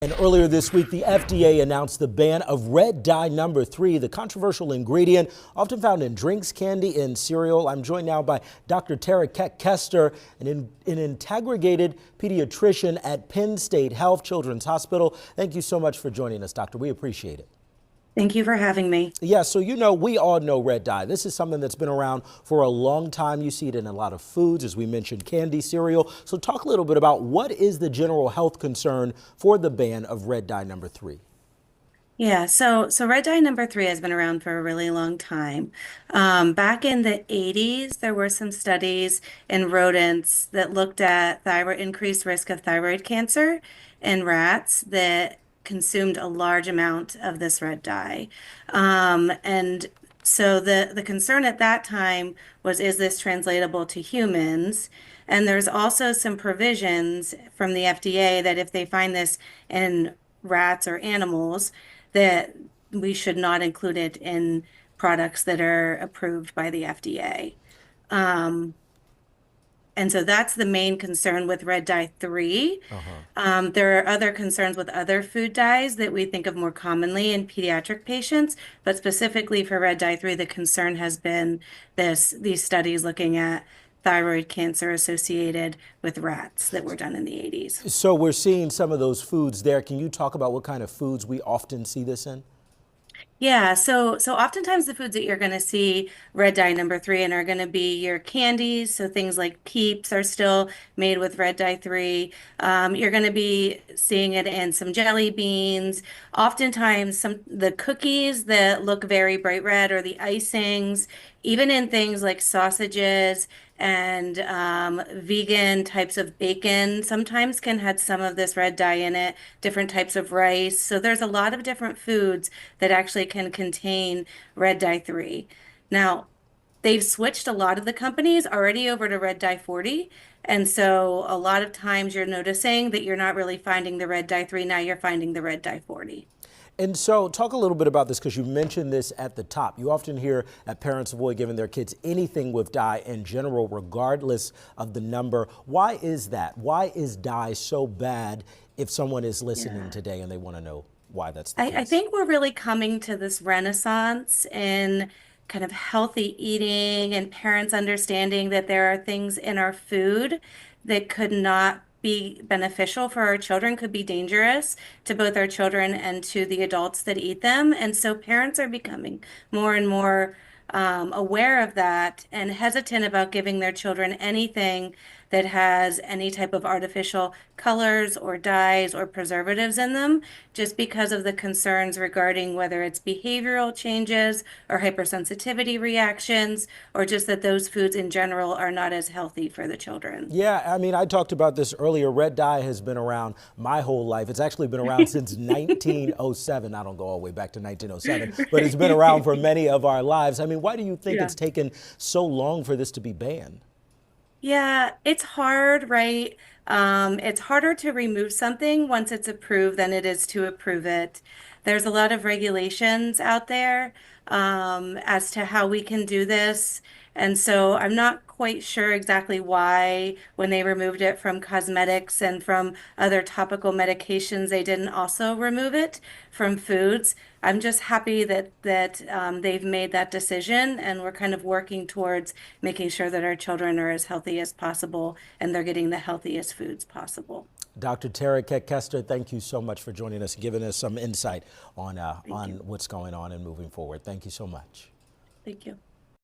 And earlier this week, the FDA announced the ban of red dye number 3, the controversial ingredient often found in drinks, candy, and cereal. I'm joined now by Dr. Tara Keck-Kester, an integrated pediatrician at Penn State Health Children's Hospital. Thank you so much for joining us, doctor. We appreciate it. Thank you for having me. Yeah, so we all know red dye. This is something that's been around for a long time. You see it in a lot of foods, as we mentioned, candy, cereal. So talk a little bit about what is the general health concern for the ban of red dye number 3? Yeah, so red dye number 3 has been around for a really long time. Back in the 80s, there were some studies in rodents that looked at increased risk of thyroid cancer in rats that consumed a large amount of this red dye. And so the concern at that time was, is this translatable to humans? And there's also some provisions from the FDA that if they find this in rats or animals, that we should not include it in products that are approved by the FDA. And so that's the main concern with red dye 3. There are other concerns with other food dyes that we think of more commonly in pediatric patients, but specifically for red dye 3, the concern has been these studies looking at thyroid cancer associated with rats that were done in the 80s. So we're seeing some of those foods there. Can you talk about what kind of foods we often see this in? Yeah, so oftentimes the foods that you're going to see red dye number 3 in are going to be your candies. So things like Peeps are still made with red dye 3. You're going to be seeing it in some jelly beans. Oftentimes, the cookies that look very bright red or the icings, even in things like sausages and vegan types of bacon sometimes can have some of this red dye in it, different types of rice. So there's a lot of different foods that actually can contain red dye 3. Now, they've switched a lot of the companies already over to red dye 40. And so a lot of times you're noticing that you're not really finding the red dye 3, now you're finding the red dye 40. And so talk a little bit about this, because you mentioned this at the top. You often hear that parents avoid giving their kids anything with dye in general, regardless of the number. Why is that? Why is dye so bad if someone is listening today and they want to know why that's the case? I think we're really coming to this renaissance in kind of healthy eating and parents understanding that there are things in our food that could not be beneficial for our children, could be dangerous to both our children and to the adults that eat them. And so parents are becoming more and more aware of that and hesitant about giving their children anything that has any type of artificial colors or dyes or preservatives in them, just because of the concerns regarding whether it's behavioral changes or hypersensitivity reactions, or just that those foods in general are not as healthy for the children. Yeah, I mean, I talked about this earlier. Red dye has been around my whole life. It's actually been around since 1907. I don't go all the way back to 1907, but it's been around for many of our lives. I mean, why do you think it's taken so long for this to be banned? Yeah, it's hard, right? It's harder to remove something once it's approved than it is to approve it. There's a lot of regulations out there as to how we can do this. And so I'm not quite sure exactly why, when they removed it from cosmetics and from other topical medications, they didn't also remove it from foods. I'm just happy that they've made that decision, and we're kind of working towards making sure that our children are as healthy as possible and they're getting the healthiest foods possible. Dr. Tara Keck-Kester, thank you so much for joining us and giving us some insight on what's going on and moving forward. Thank you so much. Thank you.